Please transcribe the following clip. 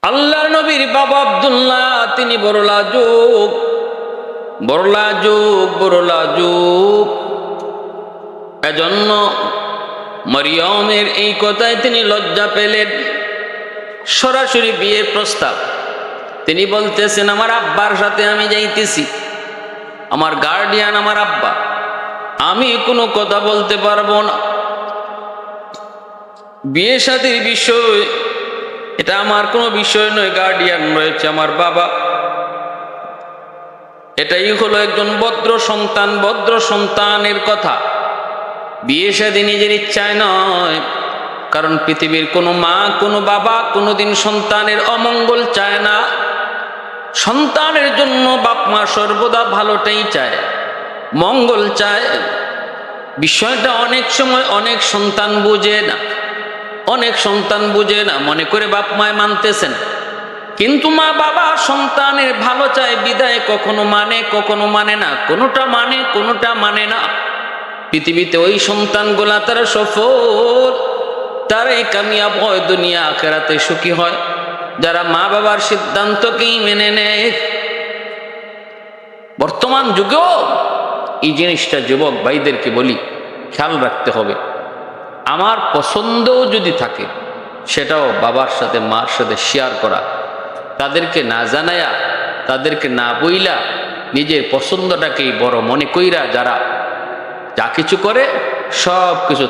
আল্লাহর নবীর বাবা আব্দুল্লাহ তিনি বড় লাজুক। এজন্য মরিয়মের এই কথায় তিনি লজ্জা পেলেন। সরাসরি বিয়ের প্রস্তাব তিনি বলতেছেন, আমার আব্বার সাথে আমি যাইতেছি, আমার গার্ডিয়ান আমার আব্বা, আমি কোনো কথা বলতে পারবো না। বিয়ে শাদীর বিষয় এটা আমার কোনো বিষয় নয়, গার্ডিয়ান রয়েছে আমার বাবা। এটাই হলো একজন ভদ্র সন্তানের কথা। বিয়ে শাদী নিজের ইচ্ছায় নয়, কারণ পৃথিবীর কোনো মা কোনো বাবা কোনোদিন সন্তানের অমঙ্গল চায় না। সন্তানের জন্য বাপ মা সর্বদা ভালোটাই চায়, মঙ্গল চায়। বিষয়টা অনেক সময় অনেক সন্তান বুঝে না, মনে করে বাপ মায় মানতেছেন, কিন্তু মা বাবা সন্তানের ভালো চায় বিদায় কখনো মানে না, কোনোটা মানে না। পৃথিবীতে ওই সন্তানগুলা তারা সফল, তারাই কামিয়াব হয়, দুনিয়া আখিরাতে সুখী হয়, যারা মা বাবার সিদ্ধান্তকেই মেনে নেয়। বর্তমান যুগেও এই জিনিসটা যুবক ভাইদেরকে বলি, খেয়াল রাখতে হবে। আমার পছন্দও যদি থাকে সেটাও বাবার সাথে মার সাথে শেয়ার করা, তাদেরকে না জানায়া তাদেরকে না বইলা নিজের পছন্দটাকেই বড় মনে কইরা যারা যা কিছু করে সব কিছু